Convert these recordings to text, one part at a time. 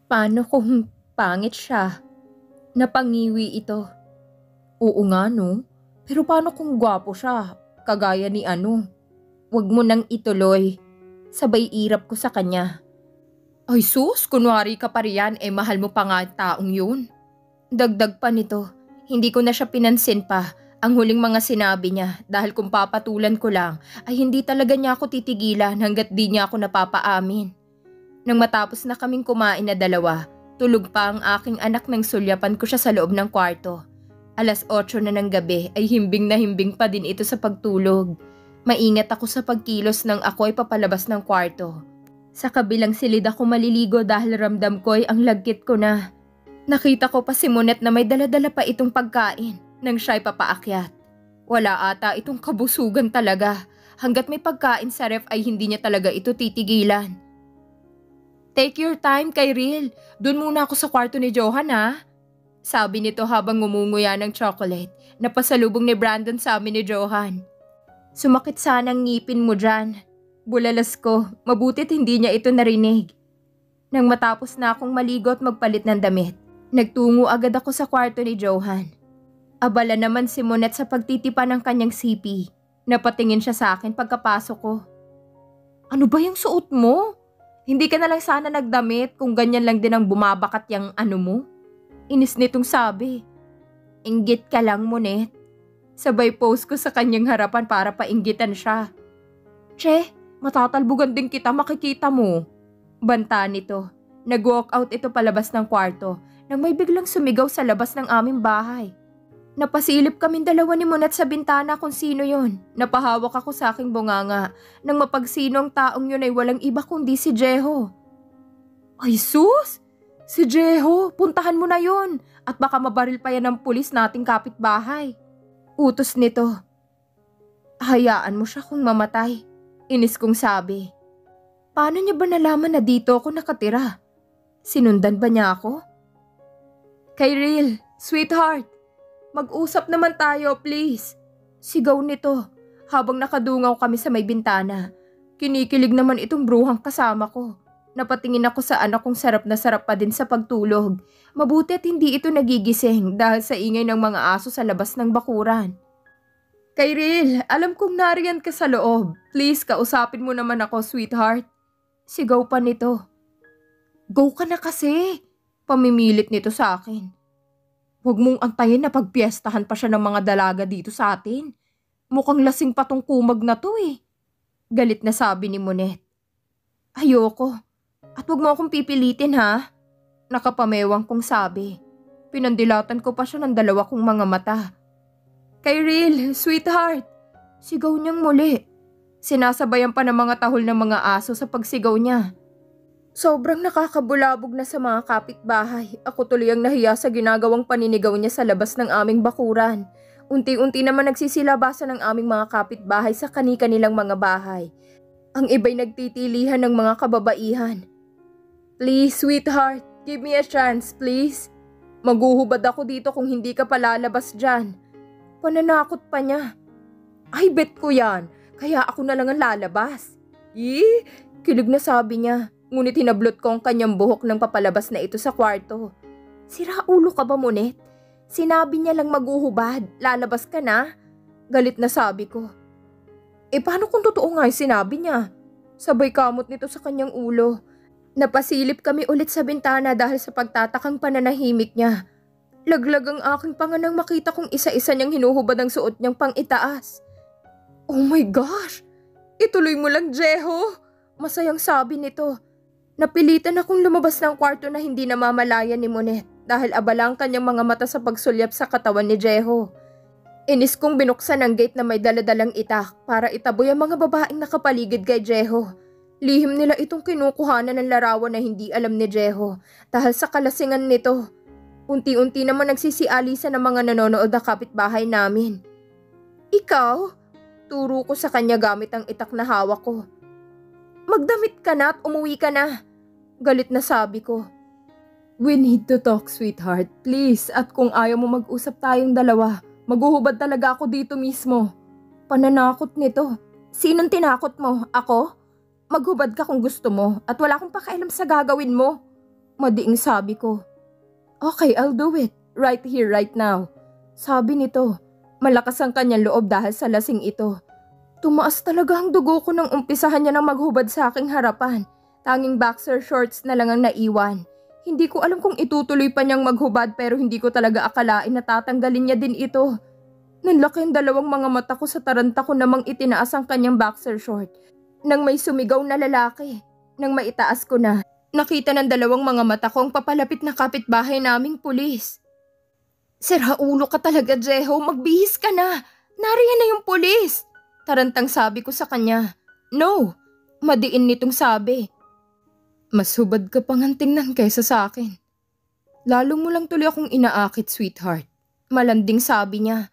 Paano kung pangit siya? Napangiwi ito. Oo nga no, pero paano kung gwapo siya? Kagaya ni ano? Wag mo nang ituloy. Sabay irap ko sa kanya. Ay sus, kunwari ka pa riyan, mahal mo pa nga ang taong yun. Dagdag pa nito, hindi ko na siya pinansin pa ang huling mga sinabi niya dahil kung papatulan ko lang ay hindi talaga niya ako titigilan hanggat di niya ako napapaamin. Nang matapos na kaming kumain na dalawa, tulog pa ang aking anak nang sulyapan ko siya sa loob ng kwarto. 8:00 na ng gabi ay himbing na himbing pa din ito sa pagtulog. Maingat ako sa pagkilos nang ako ay papalabas ng kwarto. Sa kabilang silid ako maliligo dahil ramdam ko ay ang lagkit ko na. Nakita ko pa si Monet na may daladala pa itong pagkain nang siya'y papaakyat. Wala ata itong kabusugan talaga. Hanggat may pagkain sa ref ay hindi niya talaga ito titigilan. Take your time, Kyril. Doon muna ako sa kwarto ni Johan ha. Sabi nito habang ngumunguya ng chocolate na pasalubong ni Brandon sa amin ni Johan. Sumakit sana ang ngipin mo dyan. Bulalas ko, mabutit hindi niya ito narinig. Nang matapos na akong maligo at magpalit ng damit, nagtungo agad ako sa kwarto ni Johan. Abala naman si Monet sa pagtitipa ng kanyang sipi. Napatingin siya sa akin pagkapasok ko. Ano ba yung suot mo? Hindi ka na lang sana nagdamit kung ganyan lang din ang bumabakat yung ano mo? Inis nitong sabi. Inggit ka lang, Monet. Sabay post ko sa kanyang harapan para painggitan siya. Che, matatalbugan din kita makikita mo. Banta nito. Nag-walk out ito palabas ng kwarto nang may biglang sumigaw sa labas ng aming bahay. Napasilip kaming dalawa ni Monet sa bintana kung sino yon. Napahawak ako sa aking bunganga nang mapagsino ang taong yun ay walang iba kundi si Jeho. Ay sus! Si Jeho, puntahan mo na yon at baka mabaril pa yan ng pulis nating kapitbahay. Utos nito. Hayaan mo siya kung mamatay. Inis kong sabi. Paano niya ba nalaman na dito ako nakatira? Sinundan ba niya ako? Kyril, sweetheart, mag-usap naman tayo please. Sigaw nito habang nakadungaw kami sa may bintana. Kinikilig naman itong bruhang kasama ko. Napatingin ako sa anak kong sarap na sarap pa din sa pagtulog. Mabuti at hindi ito nagigising dahil sa ingay ng mga aso sa labas ng bakuran. Kyril, alam kong nariyan ka sa loob. Please, kausapin mo naman ako, sweetheart. Sigaw pa nito. Go ka na kasi. Pamimilit nito sa akin. Huwag mong antayin na pagpiestahan pa siya ng mga dalaga dito sa atin. Mukhang lasing pa tong kumag na to eh. Galit na sabi ni Monet. Ayoko. At huwag mo akong pipilitin ha. Nakapamewang kong sabi. Pinandilatan ko pa siya ng dalawa kong mga mata. Kyril, sweetheart. Sigaw niyang muli. Sinasabayan pa ng mga tahol ng mga aso sa pagsigaw niya. Sobrang nakakabulabog na sa mga kapitbahay. Ako tuloy ang nahiya sa ginagawang paninigaw niya sa labas ng aming bakuran. Unti-unti naman nagsisilabasan ng aming mga kapitbahay sa kani-kanilang mga bahay. Ang iba'y nagtitilihan ng mga kababaihan. Please, sweetheart, give me a chance, please. Maguhubad ako dito kung hindi ka palalabas dyan. Pananakot pa niya. Ay, bet ko yan. Kaya ako na lang ang lalabas. Kilig na sabi niya. Ngunit hinablot ko ang kanyang buhok nang papalabas na ito sa kwarto. Sira ulo ka ba, Monet? Sinabi niya lang maguhubad. Lalabas ka na? Galit na sabi ko. Paano kung totoo nga yung sinabi niya? Sabay kamot nito sa kanyang ulo. Napasilip kami ulit sa bintana dahil sa pagtatakang pananahimik niya. Laglag ang aking panga nang makita kong isa-isa niyang hinuhubad ang suot niyang pang-itaas. Oh my gosh! Ituloy mo lang, Jeho! Masayang sabi nito. Napilitan akong lumabas ng kwarto na hindi namamalayan ni Monet dahil abala ang kanyang mga mata sa pagsulyap sa katawan ni Jeho. Inis kong binuksan ang gate na may daladalang itak para itaboy ang mga babaeng nakapaligid kay Jeho. Lihim nila itong kinukuhanan ng larawan na hindi alam ni Jeho dahil sa kalasingan nito. Unti-unti naman nagsisialisan ng mga nanonood na kapitbahay namin. Ikaw? Turo ko sa kanya gamit ang itak na hawak ko. Magdamit ka na at umuwi ka na. Galit na sabi ko. We need to talk, sweetheart. Please, at kung ayaw mo mag-usap tayong dalawa, maghuhubad talaga ako dito mismo. Pananakot nito. Sinong tinakot mo? Ako? Maghubad ka kung gusto mo at wala akong pakialam sa gagawin mo. Madiing sabi ko. Okay, I'll do it. Right here, right now. Sabi nito. Malakas ang kanyang loob dahil sa lasing ito. Tumaas talaga ang dugo ko nang umpisahan niya ng maghubad sa aking harapan. Tanging boxer shorts na lang ang naiwan. Hindi ko alam kung itutuloy pa niyang maghubad pero hindi ko talaga akalain na tatanggalin niya din ito. Nanlaki ang dalawang mga mata ko sa taranta ko namang itinaas ang kanyang boxer short. Nang may sumigaw na lalaki, nang maitaas ko na, nakita ng dalawang mga mata ko ang papalapit na kapitbahay naming pulis. Siraulo ka talaga, Jeho. Magbihis ka na. Nariyan na yung pulis. Tarantang sabi ko sa kanya. No. Madiin nitong sabi. Mas hubad ka pang ang tingnan kaysa sa akin. Lalo mo lang tuloy akong inaakit, sweetheart. Malanding sabi niya.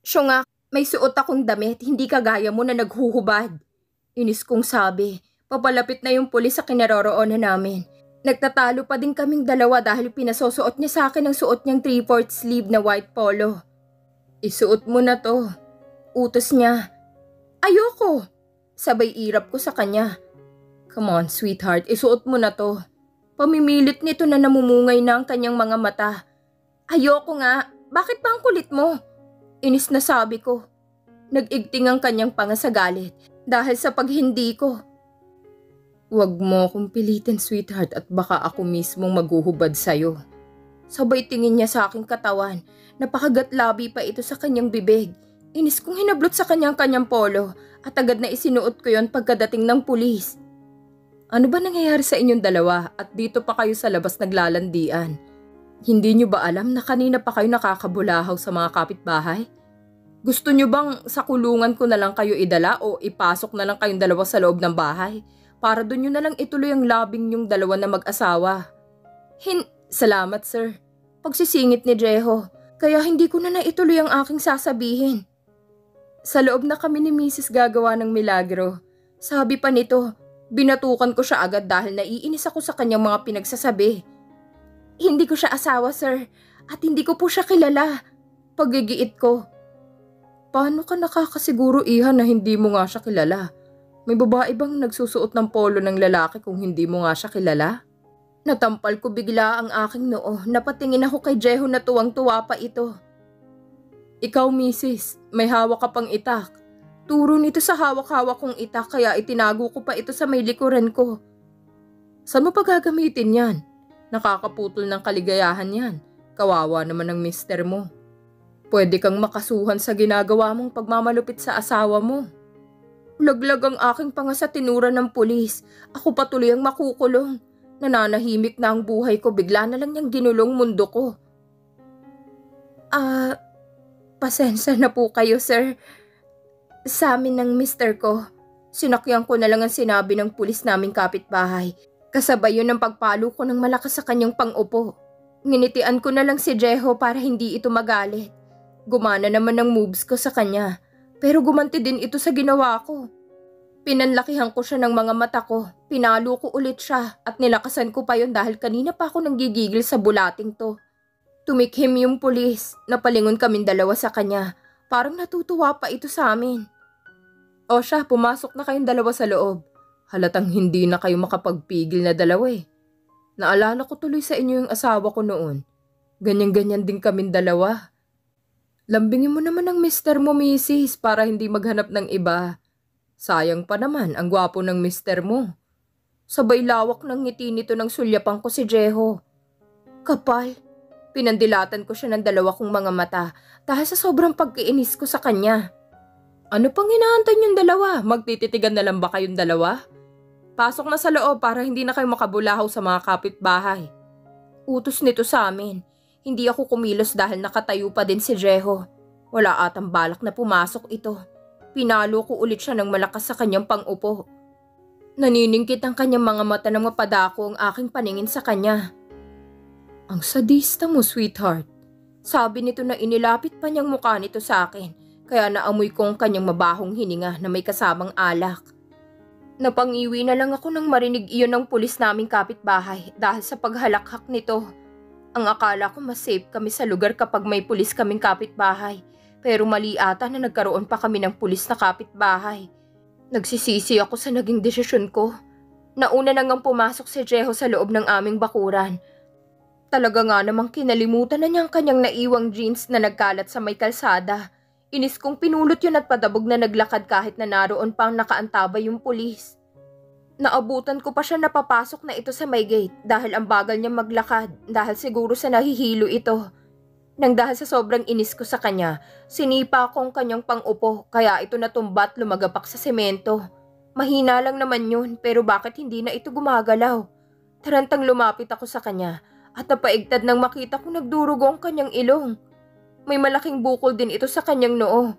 Siya nga, may suot akong damit, hindi kagaya mo na naghuhubad. Inis kong sabi, papalapit na yung pulis sa kinaroroonan namin. Nagtatalo pa din kaming dalawa dahil pinasosuot niya sa akin ang suot niyang 3/4 sleeve na white polo. Isuot mo na to. Utos niya. Ayoko. Sabay irap ko sa kanya. Come on, sweetheart, isuot mo na to. Pamimilit nito na namumungay na ang kanyang mga mata. Ayoko nga. Bakit ba ang kulit mo? Inis na sabi ko. Nag-igting ang kanyang panga sa galit dahil sa paghindi ko. Huwag mo akong pilitin, sweetheart, at baka ako mismong maghuhubad sa'yo. Sabay tingin niya sa aking katawan. Napakagatlabi pa ito sa kanyang bibig. Inis kong hinablot sa kanyang polo at agad na isinuot ko yon pagkadating ng pulis. Ano ba nangyayari sa inyong dalawa at dito pa kayo sa labas naglalandian? Hindi niyo ba alam na kanina pa kayo nakakabulahaw sa mga kapitbahay? Gusto niyo bang sa kulungan ko na lang kayo idala o ipasok na lang kayong dalawa sa loob ng bahay para doon niyo na lang ituloy ang labing niyong dalawa na mag-asawa? Salamat, sir. Pagsisingit ni Jeho, kaya hindi ko na naituloy ang aking sasabihin. Sa loob na kami ni Mrs. gagawa ng milagro. Sabi pa nito, binatukan ko siya agad dahil naiinis ako sa kanyang mga pinagsasabi. Hindi ko siya asawa, sir, at hindi ko po siya kilala. Pagigiit ko. Paano ka nakakasiguro, Iha, na hindi mo nga siya kilala? May babae bang nagsusuot ng polo ng lalaki kung hindi mo nga siya kilala? Natampal ko bigla ang aking noo. Napatingin ako kay Jeho na tuwang-tuwa pa ito. Ikaw, Mrs., may hawak ka pang itak. Turo nito sa hawak-hawak kong itak kaya itinago ko pa ito sa may likuran ko. Saan mo pa gagamitin yan? Nakakaputol ng kaligayahan yan. Kawawa naman ang mister mo. Pwede kang makasuhan sa ginagawa mong pagmamalupit sa asawa mo. Laglag ang aking panga sa tinura ng pulis. Ako patuloy ang makukulong. Nananahimik na ang buhay ko. Bigla na lang niyang ginulong mundo ko. Pasensya na po kayo, sir. Sa amin ng mister ko. Sinakyan ko na lang ang sinabi ng pulis naming kapitbahay. Kasabay yun ang pagpalo ko ng malakas sa kanyang pang-upo. Nginitian ko na lang si Jeho para hindi ito magalit. Gumana naman ang moves ko sa kanya, pero gumanti din ito sa ginawa ko. Pinanlakihan ko siya ng mga mata ko, pinalo ko ulit siya at nilakasan ko pa yon dahil kanina pa ako nanggigigil sa bulating to. Tumikhim yung pulis, napalingon kaming dalawa sa kanya, parang natutuwa pa ito sa amin. O siya, pumasok na kayong dalawa sa loob. Halatang hindi na kayo makapagpigil na dalawa eh. Naalala ko tuloy sa inyo yung asawa ko noon. Ganyan-ganyan din kaming dalawa. Lambingin mo naman ang mister mo, Mrs., para hindi maghanap ng iba. Sayang pa naman ang gwapo ng mister mo. Sabay lawak ng ngiti nito ng sulyapang ko si Jeho. Kapal. Pinandilatan ko siya ng dalawa kong mga mata dahil sa sobrang pagkiinis ko sa kanya. Ano pang hinaantay niyong dalawa? Magtititigan na lang ba kayong dalawa? Pasok na sa loob para hindi na kayo makabulahaw sa mga kapitbahay. Utos nito sa amin. Hindi ako kumilos dahil nakatayo pa din si Jeho. Wala atang balak na pumasok ito. Pinalo ko ulit siya ng malakas sa kanyang pang-upo. Naniningkit ang kanyang mga mata nang mapadako ang aking paningin sa kanya. Ang sadista mo, sweetheart. Sabi nito na inilapit pa niyang mukha nito sa akin, kaya naamoy ko ang kanyang mabahong hininga na may kasamang alak. Napangiwi na lang ako nang marinig iyon ng pulis naming kapitbahay dahil sa paghalakhak nito. Ang akala ko mas safe kami sa lugar kapag may pulis kaming kapitbahay, pero mali ata na nagkaroon pa kami ng pulis na kapitbahay. Nagsisisi ako sa naging desisyon ko. Nauna na ngang pumasok si Jeho sa loob ng aming bakuran. Talaga nga namang kinalimutan na niyang kanyang naiwang jeans na nagkalat sa may kalsada. Inis kong pinulot yun at padabog na naglakad kahit na naroon pang nakaantabay yung pulis. Naabutan ko pa siya na papasok na ito sa may gate dahil ang bagal niya maglakad dahil siguro sa nahihilo ito. Nang dahil sa sobrang inis ko sa kanya, sinipa akong kanyang pang-upo kaya ito natumbat lumagapak sa semento. Mahina lang naman yun pero bakit hindi na ito gumagalaw? Tarantang lumapit ako sa kanya at napaigtad nang makita kong nagdurugo ang kanyang ilong. May malaking bukol din ito sa kanyang noo.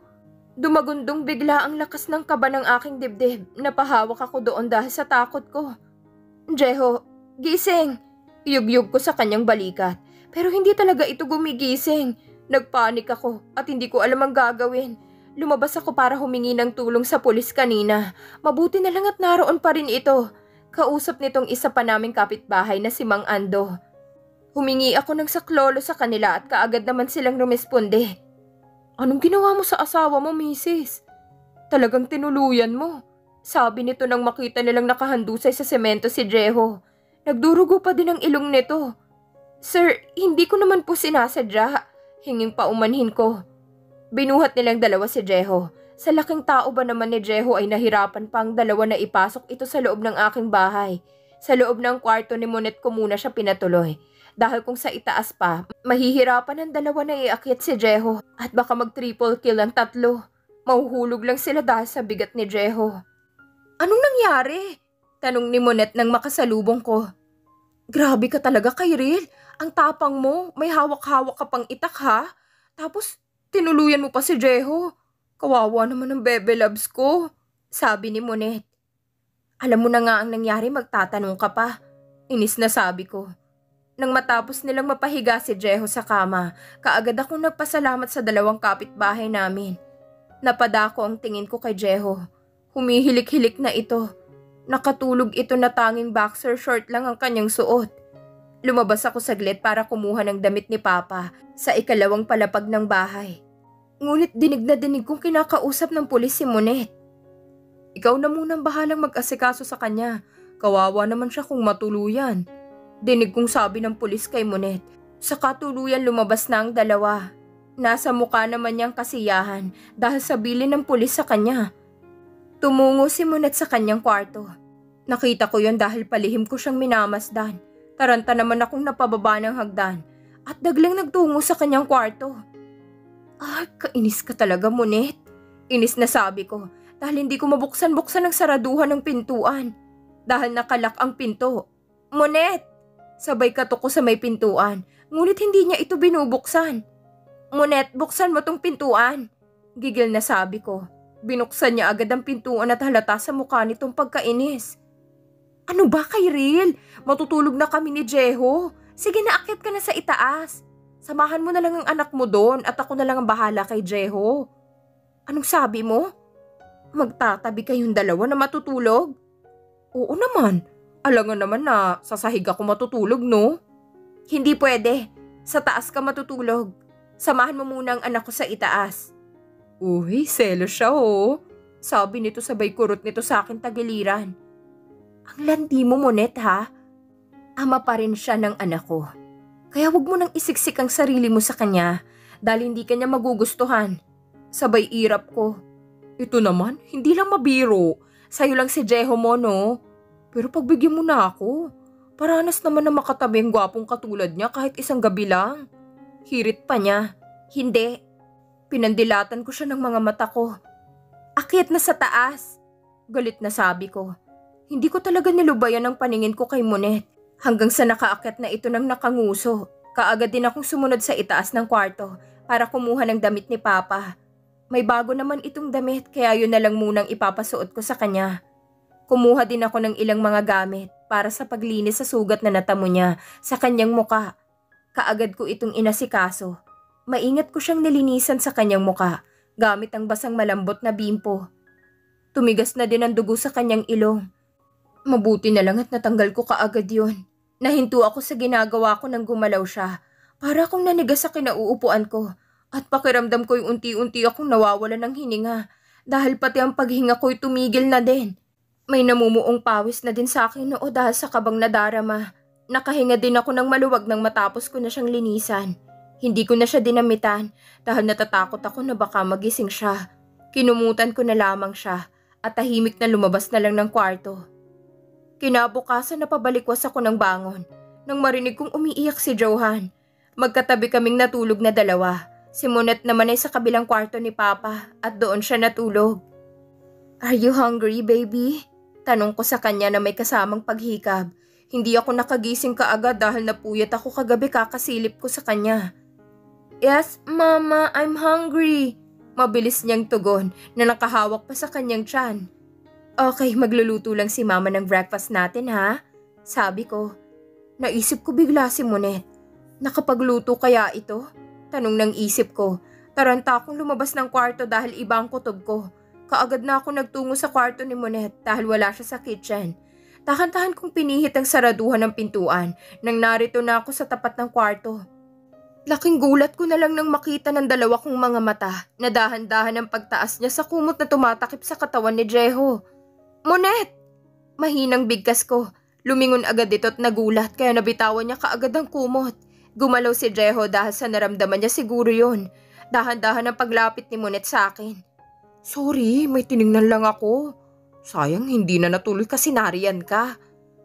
Dumagundong bigla ang lakas ng kaba ng aking dibdib. Napahawak ako doon dahil sa takot ko. Jeho, gising! Iyugyug ko sa kanyang balikat. Pero hindi talaga ito gumigising. Nagpanik ako at hindi ko alam ang gagawin. Lumabas ako para humingi ng tulong sa pulis kanina. Mabuti na lang at naroon pa rin ito. Kausap nitong isa pa naming kapitbahay na si Mang Ando. Humingi ako ng saklolo sa kanila at kaagad naman silang rumesponde. Anong ginawa mo sa asawa mo, misis? Talagang tinuluyan mo. Sabi nito nang makita nilang nakahandusay sa semento si Jeho. Nagdurugo pa din ang ilong nito. Sir, hindi ko naman po sinasadya. Hinging paumanhin ko. Binuhat nilang dalawa si Jeho. Sa laking tao ba naman ni Jeho ay nahirapan pang dalawa na ipasok ito sa loob ng aking bahay. Sa loob ng kwarto ni Monet ko muna siya pinatuloy. Dahil kung sa itaas pa, mahihirapan ang dalawa na iakyat si Jeho. At baka mag-triple kill ang tatlo. Mahuhulog lang sila dahil sa bigat ni Jeho. Anong nangyari? Tanong ni Monet nang makasalubong ko. Grabe ka talaga, Kyril. Ang tapang mo, may hawak-hawak ka pang itak ha. Tapos, tinuluyan mo pa si Jeho. Kawawa naman ang bebe loves ko, sabi ni Monet. Alam mo na nga ang nangyari, magtatanong ka pa. Inis na sabi ko. Nang matapos nilang mapahiga si Jeho sa kama, kaagad akong nagpasalamat sa dalawang kapitbahay namin. Napadako ang tingin ko kay Jeho. Humihilik-hilik na ito. Nakatulog ito na tanging boxer short lang ang kanyang suot. Lumabas ako saglit para kumuha ng damit ni Papa sa ikalawang palapag ng bahay. Ngunit dinig na dinig kong kinakausap ng pulis si Monet. Ikaw na munang bahalang mag-asikaso sa kanya. Kawawa naman siya kung matuluyan. Dinig kong sabi ng pulis kay Monet. Sa katuluyan lumabas na ang dalawa. Nasa mukha naman niyang kasiyahan dahil sa bilin ng pulis sa kanya. Tumungo si Monet sa kanyang kwarto. Nakita ko yon dahil palihim ko siyang minamasdan. Taranta naman akong napababa ng hagdan at biglang nagtungo sa kanyang kwarto. Ay, kainis ka talaga, Monet. Inis na sabi ko dahil hindi ko mabuksan-buksan ang saraduhan ng pintuan. Dahil nakalak ang pinto. Monet! Sabay katok ko sa may pintuan, ngunit hindi niya ito binubuksan. Monet, buksan mo tong pintuan. Gigil na sabi ko. Binuksan niya agad ang pintuan at halata sa mukha nitong pagkainis. Ano ba, Kyril? Matutulog na kami ni Jeho. Sige na, akyat ka na sa itaas. Samahan mo na lang ang anak mo doon at ako na lang ang bahala kay Jeho. Anong sabi mo? Magtatabi kayong dalawa na matutulog? Oo naman. Alangan naman na sa sahig ako matutulog, no? Hindi pwede. Sa taas ka matutulog. Samahan mo muna ang anak ko sa itaas. Uy, selos siya oh. Sabi nito sabay kurot nito sa akin tagiliran. Ang landi mo, Monet, ha? Ama pa rin siya ng anak ko. Kaya wag mo nang isiksik ang sarili mo sa kanya dahil hindi kanya magugustuhan. Sabay irap ko. Ito naman, hindi lang mabiro. Sa'yo lang si Jeho mo, no? Pero pagbigyan mo na ako. Paranas naman na makatabi ang gwapong katulad niya kahit isang gabi lang. Hirit pa niya. Hindi. Pinandilatan ko siya ng mga mata ko. Akyat na sa taas. Galit na sabi ko. Hindi ko talaga nilubayan ang paningin ko kay Monet. Hanggang sa nakaakyat na ito ng nakanguso. Kaagad din akong sumunod sa itaas ng kwarto para kumuha ng damit ni Papa. May bago naman itong damit kaya yun na lang munang ipapasuot ko sa kanya. Kumuha din ako ng ilang mga gamit para sa paglinis sa sugat na natamo niya sa kanyang muka. Kaagad ko itong inasikaso. Maingat ko siyang nilinisan sa kanyang muka gamit ang basang malambot na bimpo. Tumigas na din ang dugo sa kanyang ilong. Mabuti na lang at natanggal ko kaagad yun. Nahinto ako sa ginagawa ko nang gumalaw siya. Para akong nanigas sa kinauupuan ko. At pakiramdam ko yung unti-unti akong nawawala ng hininga. dahil pati ang paghinga ko'y tumigil na din. May namumuong pawis na din sa akin noo dahil sa kabang nadarama. Nakahinga din ako ng maluwag nang matapos ko na siyang linisan. Hindi ko na siya dinamitan dahil natatakot ako na baka magising siya. Kinumutan ko na lamang siya at tahimik na lumabas na lang ng kwarto. Kinabukasan napabalikwas ako ng bangon nang marinig kong umiiyak si Johan. Magkatabi kaming natulog na dalawa. Si Monet naman ay sa kabilang kwarto ni Papa at doon siya natulog. "Are you hungry, baby?" Tanong ko sa kanya na may kasamang paghikab. Hindi ako nakagising kaagad dahil napuyat ako kagabi kakasilip ko sa kanya. "Yes, Mama, I'm hungry." Mabilis niyang tugon na nakahawak pa sa kanyang tiyan. "Okay, magluluto lang si Mama ng breakfast natin ha?" Sabi ko. Naisip ko bigla si Monet. Nakapagluto kaya ito? Tanong ng isip ko. Taranta akong lumabas ng kwarto dahil iba ang kutob ko. Kaagad na ako nagtungo sa kwarto ni Monet dahil wala siya sa kitchen. Tahan-tahan kong pinihit ang saraduhan ng pintuan nang narito na ako sa tapat ng kwarto. Laking gulat ko na lang nang makita ng dalawa kong mga mata na dahan-dahan ang pagtaas niya sa kumot na tumatakip sa katawan ni Jeho. "Monet!" Mahinang bigkas ko. Lumingon agad ito at nagulat kaya nabitawan niya kaagad ang kumot. Gumalaw si Jeho dahil sa naramdaman niya siguro yun. Dahan-dahan ang paglapit ni Monet sa akin. "Sorry, may tiningnan lang ako. Sayang hindi na natuloy kasi nariyan ka."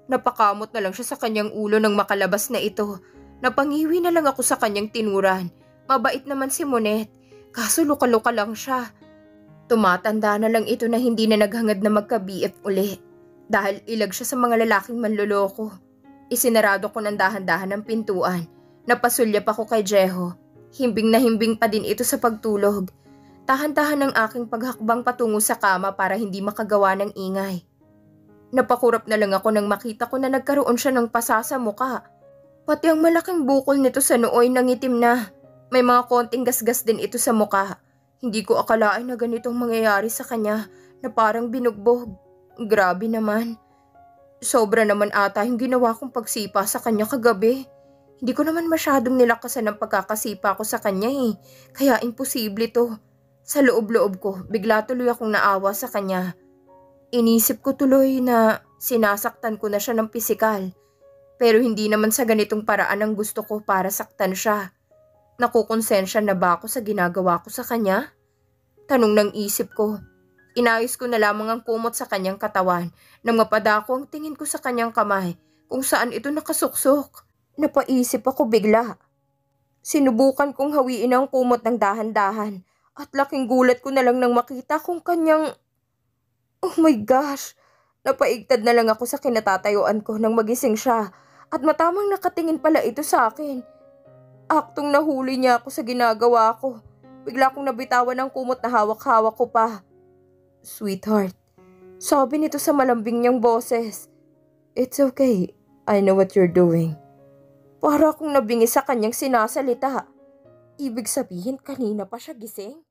Napakamot na lang siya sa kanyang ulo nang makalabas na ito. Napangiwi na lang ako sa kanyang tinuran. Mabait naman si Monet, kaso luka-luka lang siya. Tumatanda na lang ito na hindi na naghangad na magka-BF uli. Dahil ilag siya sa mga lalaking manloloko. Isinarado ko ng dahan-dahan ang pintuan. Napasulyap ako kay Jeho. Himbing na himbing pa din ito sa pagtulog. Tahan-tahan ang aking paghakbang patungo sa kama para hindi makagawa ng ingay. Napakurap na lang ako nang makita ko na nagkaroon siya ng pasa sa muka. Pati ang malaking bukol nito sa nooy nangitim na. May mga konting gasgas din ito sa muka. Hindi ko akalain na ganitong mangyayari sa kanya na parang binugbog. Grabe naman. Sobra naman ata yung ginawa kong pagsipa sa kanya kagabi. Hindi ko naman masyadong nilakasan ang pagkakasipa ko sa kanya kaya imposible to. Sa loob-loob ko, bigla tuloy akong naawa sa kanya. Inisip ko tuloy na sinasaktan ko na siya ng pisikal. Pero hindi naman sa ganitong paraan ang gusto ko para saktan siya. Nakukonsensya na ba ako sa ginagawa ko sa kanya? Tanong ng isip ko. Inayos ko na lamang ang kumot sa kanyang katawan nang mapadako ang tingin ko sa kanyang kamay kung saan ito nakasuksok. Napaisip ako bigla. Sinubukan kong hawiin ang kumot ng dahan-dahan. At laking gulat ko na lang nang makita kong kanyang... Oh my gosh! Napaigtad na lang ako sa kinatatayuan ko nang magising siya at matamang nakatingin pala ito sa akin. Aktong nahuli niya ako sa ginagawa ko. Bigla kong nabitawan ng kumot na hawak-hawak ko pa. "Sweetheart," sabi nito sa malambing niyang boses. "It's okay. I know what you're doing." Para akong nabingi sa kanyang sinasalita. Ibig sabihin kanina pa siya gising?